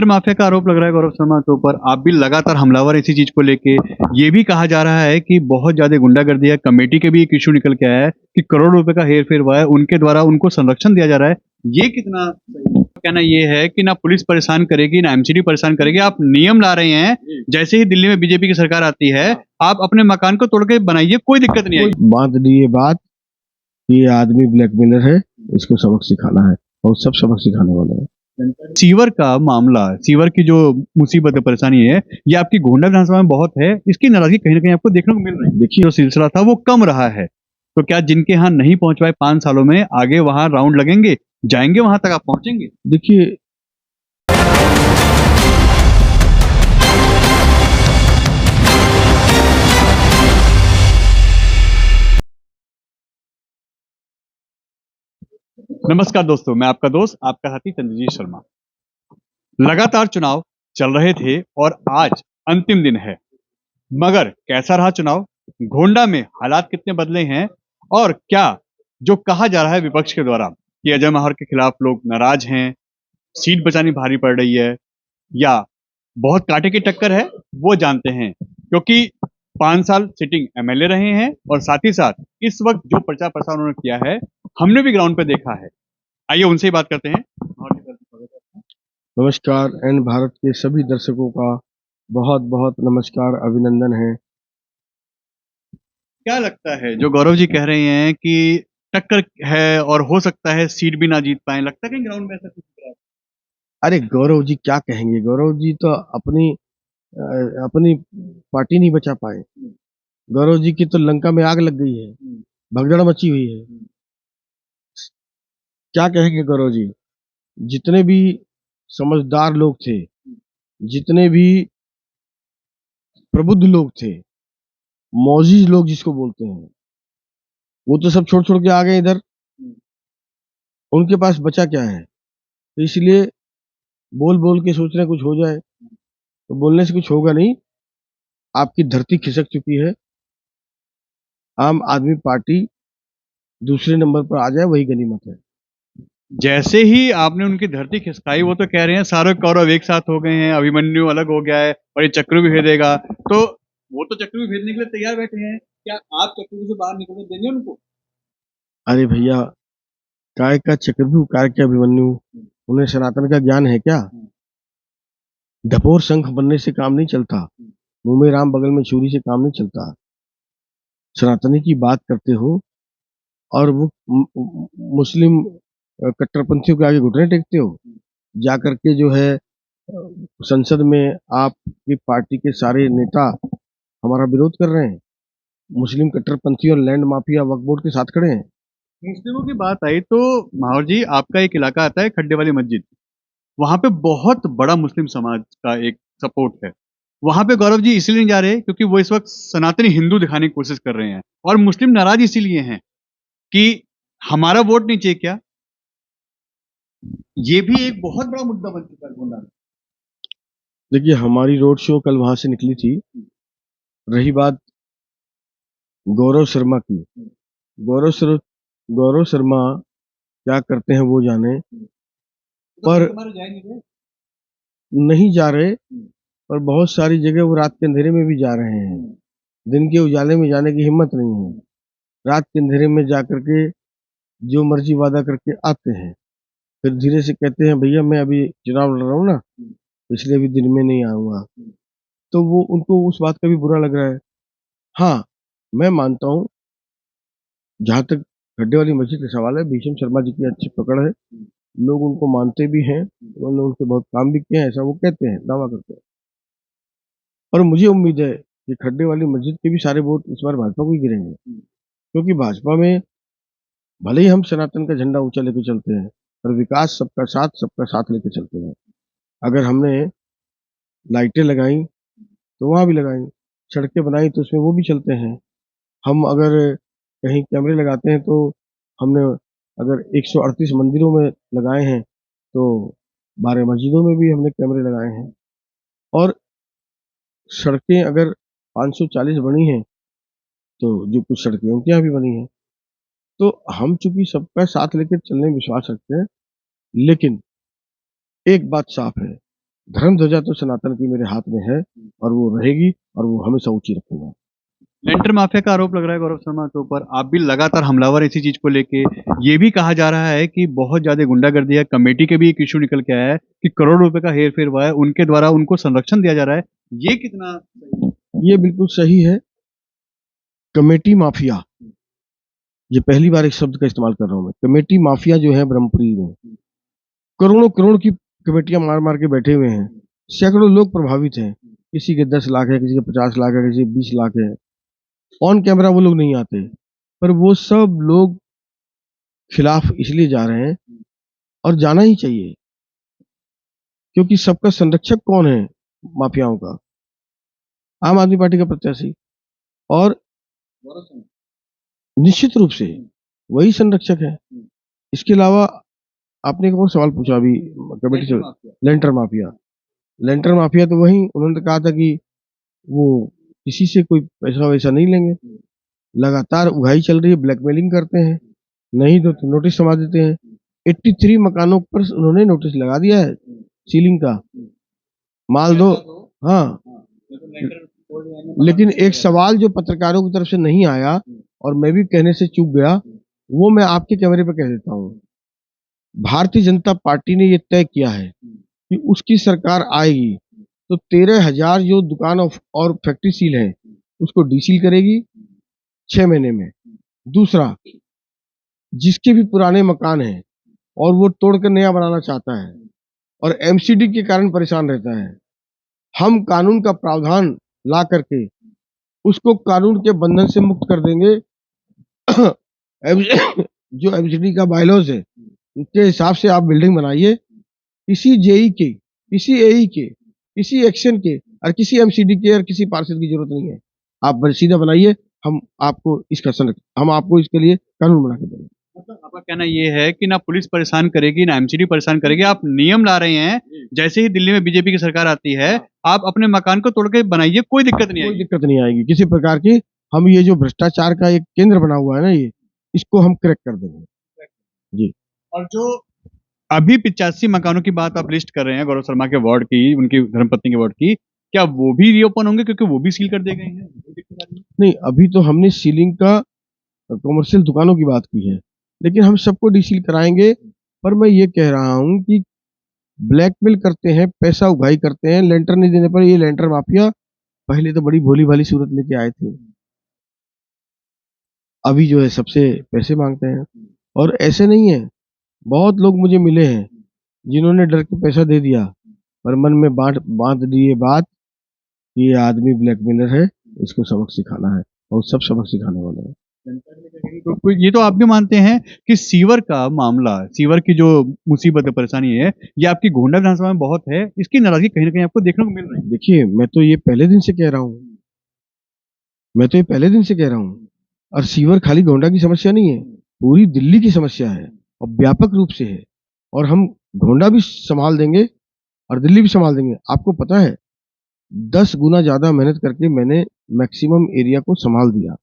Mafia का आरोप लग रहा है गौरव शर्मा के ऊपर। आप भी लगातार हमलावर इसी चीज को लेके। ये भी कहा जा रहा है कि बहुत ज्यादा गुंडागर्दी है। कमेटी के भी एक इशू निकल के आया है कि करोड़ रुपए का हेर फेर हुआ है, उनके द्वारा उनको संरक्षण दिया जा रहा है। ये कितना सही है? कहना ये है कि ना पुलिस परेशान करेगी ना एमसीडी परेशान करेगी। आप नियम ला रहे हैं, जैसे ही दिल्ली में बीजेपी की सरकार आती है आप अपने मकान को तोड़ के बनाइए, कोई दिक्कत नहीं आएगी। बांध दी ये बात कि ये आदमी ब्लैकमेलर है, इसको सबक सिखाना है और सब सबक सिखाने वाले हैं। सीवर का मामला, सीवर की जो मुसीबत है, परेशानी है, ये आपकी गोंडा विधानसभा में बहुत है। इसकी नाराजगी कहीं ना कहीं आपको देखने को मिल रही है। देखिए, जो सिलसिला था वो कम रहा है, तो क्या जिनके यहाँ नहीं पहुंच पाए 5 सालों में, आगे वहां राउंड लगेंगे, जाएंगे वहां तक, आप पहुंचेंगे? देखिए, नमस्कार दोस्तों, मैं आपका दोस्त, आपका साथी चंद्रजीत शर्मा। लगातार चुनाव चल रहे थे और आज अंतिम दिन है, मगर कैसा रहा चुनाव? गोंडा में हालात कितने बदले हैं? और क्या जो कहा जा रहा है विपक्ष के द्वारा कि अजय माहर के खिलाफ लोग नाराज हैं, सीट बचानी भारी पड़ रही है, या बहुत कांटे की टक्कर है, वो जानते हैं। क्योंकि 5 साल सिटिंग एमएलए रहे हैं और साथ ही साथ इस वक्त जो प्रचार प्रसार उन्होंने किया है, हमने भी ग्राउंड पे देखा है। आइए उनसे ही बात करते हैं। नमस्कार एंड भारत के सभी दर्शकों का बहुत बहुत नमस्कार, अभिनंदन है। क्या लगता है जो गौरव जी कह रहे हैं कि टक्कर है और हो सकता है सीट भी ना जीत पाए, लगता है कि ग्राउंड में ऐसा कुछ हो रहा है? अरे गौरव जी क्या कहेंगे, गौरव जी तो अपनी पार्टी नहीं बचा पाए। गौरव जी की तो लंका में आग लग गई है, भगदड़ मची हुई है। क्या कहेंगे गौरव जी? जितने भी समझदार लोग थे, जितने भी प्रबुद्ध लोग थे, मौजिज लोग जिसको बोलते हैं, वो तो सब छोड़ छोड़ के आ गए इधर। उनके पास बचा क्या है? तो इसलिए बोल बोल के सोच रहे हैं कुछ हो जाए, तो बोलने से कुछ होगा नहीं। आपकी धरती खिसक चुकी है। आम आदमी पार्टी दूसरे नंबर पर आ जाए वही गनीमत है। जैसे ही आपने उनकी धरती खिसकाई, वो तो कह रहे हैं सारे कौरव एक साथ हो गए हैं, अभिमन्यु अलग हो गया है और ये चक्र भी भेदेगा। तो वो तो चक्र भी भेदने के लिए तैयार बैठे हैं, क्या आप चक्र से बाहर निकलने देंगे उनको? अरे भैया, काय का चक्रव्यूह, काय के अभिमन्यु, उन्हें सनातन का ज्ञान है क्या? ढपोर शंख बनने से काम नहीं चलता, मुंह में राम बगल में छुरी से काम नहीं चलता। सनातनी की बात करते हो और वो मुस्लिम कट्टरपंथियों के आगे घुटने टेकते हो। जा करके जो है संसद में आपकी पार्टी के सारे नेता हमारा विरोध कर रहे हैं। मुस्लिम कट्टरपंथी और लैंड माफिया वक्फ बोर्ड के साथ खड़े हैं। मुस्लिमों की बात आई तो माहौर जी, आपका एक इलाका आता है खड्डे वाली मस्जिद, वहां पे बहुत बड़ा मुस्लिम समाज का एक सपोर्ट है। वहां पे गौरव जी इसलिए नहीं जा रहे क्योंकि वो इस वक्त सनातनी हिंदू दिखाने की कोशिश कर रहे हैं, और मुस्लिम नाराज इसीलिए हैं कि हमारा वोट नहीं चाहिए क्या? ये भी एक बहुत बड़ा मुद्दा बन चुका है गोंडा में। देखिए, हमारी रोड शो कल वहां से निकली थी। रही बात गौरव शर्मा की, गौरव शर गौरव शर्मा क्या करते हैं वो जाने, पर नहीं जा रहे। पर बहुत सारी जगह वो रात के अंधेरे में भी जा रहे हैं। दिन के उजाले में जाने की हिम्मत नहीं है। रात के अंधेरे में जा करके जो मर्जी वादा करके आते हैं, फिर धीरे से कहते हैं भैया मैं अभी चुनाव लड़ रहा हूँ ना, इसलिए अभी दिन में नहीं आऊंगा। तो वो उनको उस बात का भी बुरा लग रहा है। हाँ, मैं मानता हूँ, जहाँ तक गड्ढे वाली मस्जिद का सवाल है, भीषम शर्मा जी की अच्छी पकड़ है। लोग उनको मानते भी हैं, उन्होंने उनके बहुत काम भी किए हैं, ऐसा वो कहते हैं, दावा करते हैं। और मुझे उम्मीद है कि खड्डे वाली मस्जिद के भी सारे वोट इस बार भाजपा को ही गिरेंगे, क्योंकि भाजपा में भले ही हम सनातन का झंडा ऊंचा लेके चलते हैं, पर विकास सबका साथ लेके चलते हैं। अगर हमने लाइटें लगाई तो वहां भी लगाई, सड़कें बनाई तो उसमें वो भी चलते हैं। हम अगर कहीं कैमरे लगाते हैं तो हमने अगर 138 मंदिरों में लगाए हैं, तो 12 मस्जिदों में भी हमने कैमरे लगाए हैं। और सड़कें अगर 540 बनी हैं, तो जो कुछ सड़कें उनके यहाँ भी बनी हैं। तो हम चूंकि सबका साथ लेकर चलने में विश्वास रखते हैं, लेकिन एक बात साफ है धर्म ध्वजा तो सनातन की मेरे हाथ में है और वो रहेगी और वो हमेशा ऊंची रखूंगा। लेंटर माफिया का आरोप लग रहा है गौरव शर्मा के ऊपर, आप भी लगातार हमलावर इसी चीज को लेके। ये भी कहा जा रहा है कि बहुत ज्यादा गुंडागर्दी है, कमेटी के भी एक इशू निकल के आया है कि करोड़ रुपए का हेर फेर हुआ है, उनके द्वारा उनको संरक्षण दिया जा रहा है। ये कितना सही है? ये बिल्कुल सही है। कमेटी माफिया, ये पहली बार एक शब्द का इस्तेमाल कर रहा हूं मैं। कमेटी माफिया जो है ब्रह्मपुरी में, करोड़ों करोड़ की कमेटियां मार मार के बैठे हुए हैं। सैकड़ों लोग प्रभावित हैं। किसी के 10 लाख है, किसी के 50 लाख है, किसी के 20 लाख है। ऑन कैमरा वो लोग नहीं आते, पर वो सब लोग खिलाफ इसलिए जा रहे हैं और जाना ही चाहिए, क्योंकि सबका संरक्षक कौन है माफियाओं का? आम आदमी पार्टी का प्रत्याशी। और निश्चित रूप से वही संरक्षक है। इसके अलावा आपने एक और सवाल पूछा अभी कमेटी से, लेंटर माफिया। लेंटर माफिया तो वही, उन्होंने कहा था कि वो किसी से कोई पैसा वैसा नहीं लेंगे। लगातार उगाही चल रही है, ब्लैकमेलिंग करते हैं, नहीं तो नोटिस समझ देते हैं। 83 मकानों पर उन्होंने नोटिस लगा दिया है सीलिंग का, माल दो। हाँ, लेकिन एक सवाल जो पत्रकारों की तरफ से नहीं आया और मैं भी कहने से चूक गया, वो मैं आपके कैमरे पे कह देता हूँ। भारतीय जनता पार्टी ने ये तय किया है कि उसकी सरकार आएगी तो 13,000 जो दुकान और फैक्ट्री सील है उसको डीसील करेगी 6 महीने में। दूसरा, जिसके भी पुराने मकान हैं और वो तोड़कर नया बनाना चाहता है और एमसीडी के कारण परेशान रहता है, हम कानून का प्रावधान ला करके उसको कानून के बंधन से मुक्त कर देंगे। जो एमसीडी का बायलॉज है उसके हिसाब से आप बिल्डिंग बनाइए। किसी जेई के, किसी एई के, किसी एक्शन के और किसी एमसीडी के और किसी पार्षद की जरूरत नहीं है। आप सीधा बनाइए, हम आपको इसके लिए कानून बना के देंगे। मतलब आपका कहना ये है कि ना पुलिस परेशान करेगी ना एमसीडी परेशान करेगी, आप नियम ला रहे हैं। जैसे ही दिल्ली में बीजेपी की सरकार आती है, आप अपने मकान को तोड़ के बनाइए, कोई दिक्कत नहीं कोई आएगी। दिक्कत नहीं आएगी किसी प्रकार की। हम ये जो भ्रष्टाचार का एक केंद्र बना हुआ है ना, ये इसको हम क्रैक कर देंगे जी। और जो अभी 85 मकानों की बात आप लिस्ट कर रहे हैं गौरव शर्मा के वार्ड की, उनकी धर्मपत्नी के वार्ड की, क्या वो भी रीओपन होंगे क्योंकि वो भी सील कर दिए गए हैं? कोई दिक्कत आ रही है? नहीं, अभी तो हमने सीलिंग का कमर्शियल दुकानों की बात की है, लेकिन हम सबको डीसील कराएंगे। पर मैं ये कह रहा हूँ कि ब्लैकमेल करते हैं, पैसा उगाही करते हैं, लेंटर नहीं देने पर ये लेंटर माफिया पहले तो बड़ी भोली भाली सूरत लेके आए थे, अभी जो है सबसे पैसे मांगते हैं। और ऐसे नहीं है, बहुत लोग मुझे मिले हैं जिन्होंने डर के पैसा दे दिया, पर मन में बांध दी ये बात कि ये आदमी ब्लैकमेलर है, इसको सबक सिखाना है, और सब सबक सिखाने वाले हैं। ये तो आप भी मानते हैं कि सीवर का मामला, सीवर की जो मुसीबत है, परेशानी है, ये आपकी गोंडा विधानसभा में बहुत है, इसकी नाराजगी कहीं ना कहीं आपको देखने को मिल रही है। देखिए, मैं तो ये पहले दिन से कह रहा हूँ, और सीवर खाली गोंडा की समस्या नहीं है, पूरी दिल्ली की समस्या है और व्यापक रूप से है। और हम गोंडा भी संभाल देंगे और दिल्ली भी संभाल देंगे। आपको पता है, 10 गुना ज्यादा मेहनत करके मैंने मैक्सिमम एरिया को संभाल दिया।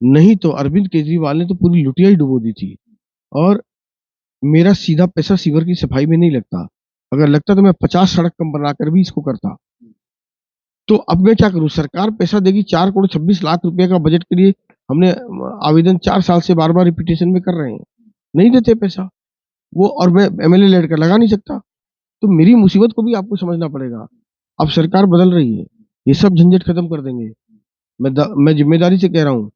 नहीं तो अरविंद केजरीवाल ने तो पूरी लुटिया ही डुबो दी थी। और मेरा सीधा पैसा सीवर की सफाई में नहीं लगता। अगर लगता तो मैं 50 सड़क कम बनाकर भी इसको करता। तो अब मैं क्या करूं? सरकार पैसा देगी, 4 करोड़ 26 लाख रुपए का बजट के लिए हमने आवेदन 4 साल से बार बार रिपीटेशन में कर रहे हैं, नहीं देते पैसा वो, और मैं एमएलए लड़कर लगा नहीं सकता। तो मेरी मुसीबत को भी आपको समझना पड़ेगा। अब सरकार बदल रही है, ये सब झंझट खत्म कर देंगे। मैं जिम्मेदारी से कह रहा हूँ।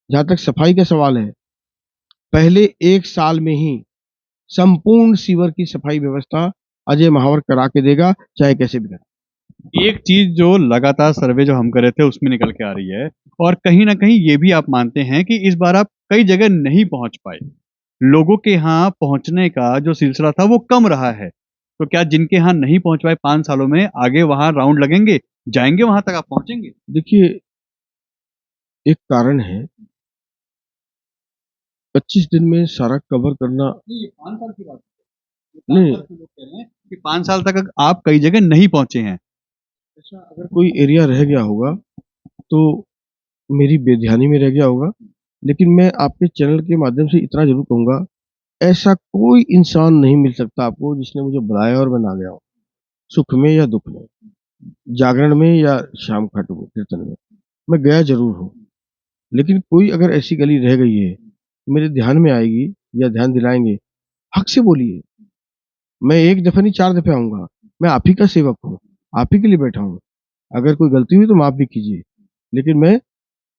जहां तक सफाई का सवाल है, पहले 1 साल में ही संपूर्ण सीवर की सफाई व्यवस्था अजय महावर करा के देगा, चाहे कैसे भी करा। एक चीज जो लगातार सर्वे जो हम कर रहे थे उसमें निकल के आ रही है, और कहीं ना कहीं ये भी आप मानते हैं कि इस बार आप कई जगह नहीं पहुंच पाए, लोगों के यहाँ पहुंचने का जो सिलसिला था वो कम रहा है। तो क्या जिनके यहाँ नहीं पहुंच पाए 5 सालों में, आगे वहां राउंड लगेंगे, जाएंगे वहां तक, आप पहुंचेंगे? देखिए, एक कारण है, 25 दिन में सारा कवर करना। नहीं, ये 5 साल की बात है। नहीं, 5 साल के लोग कह रहे हैं कि 5 साल तक आप कई जगह नहीं पहुंचे हैं। ऐसा अगर कोई एरिया रह गया होगा तो मेरी बेध्यानी में रह गया होगा। लेकिन मैं आपके चैनल के माध्यम से इतना जरूर कहूंगा, ऐसा कोई इंसान नहीं मिल सकता आपको जिसने मुझे बुलाया और मैं ना गया हूं। सुख में या दुख में, जागरण में या शाम घाट में, कीर्तन में, मैं गया जरूर हूँ। लेकिन कोई अगर ऐसी गली रह गई है, मेरे ध्यान में आएगी या ध्यान दिलाएंगे, हक से बोलिए। मैं एक दफे नहीं 4 दफे आऊंगा। मैं आप ही का सेवक हूँ, आप ही के लिए बैठा हूँ। अगर कोई गलती हुई तो माफ भी कीजिए, लेकिन मैं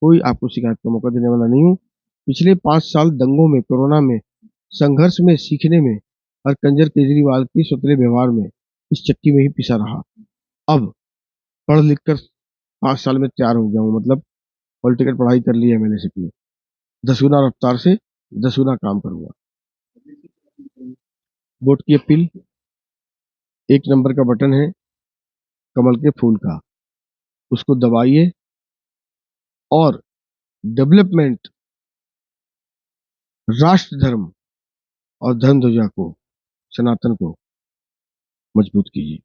कोई आपको शिकायत का मौका देने वाला नहीं हूँ। पिछले 5 साल दंगों में, कोरोना में, संघर्ष में, सीखने में और कंजर केजरीवाल के सुतले व्यवहार में इस चक्की में ही पिसा रहा। अब पढ़ लिख कर 5 साल में तैयार हो गया हूँ, मतलब पॉलिटिकल पढ़ाई कर ली है मैंने इसकी। 10 गुना रफ्तार से 10 गुना काम करूंगा। वोट की अपील, 1 नंबर का बटन है कमल के फूल का, उसको दबाइए और डेवलपमेंट, राष्ट्र धर्म और धर्म ध्वजा को, सनातन को मजबूत कीजिए।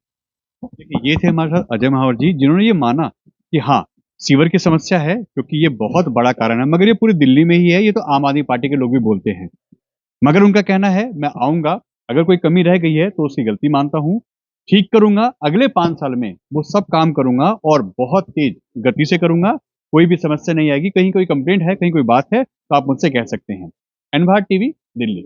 देखिए, ये थे हमारे साथ अजय महावर जी, जिन्होंने ये माना कि हाँ, सीवर की समस्या है, क्योंकि ये बहुत बड़ा कारण है, मगर ये पूरी दिल्ली में ही है। ये तो आम आदमी पार्टी के लोग भी बोलते हैं, मगर उनका कहना है मैं आऊंगा, अगर कोई कमी रह गई है तो उसकी गलती मानता हूँ, ठीक करूंगा, अगले 5 साल में वो सब काम करूंगा और बहुत तेज गति से करूंगा। कोई भी समस्या नहीं आएगी। कहीं कोई कंप्लेंट है, कहीं कोई बात है, तो आप मुझसे कह सकते हैं। एन भारत टीवी, दिल्ली।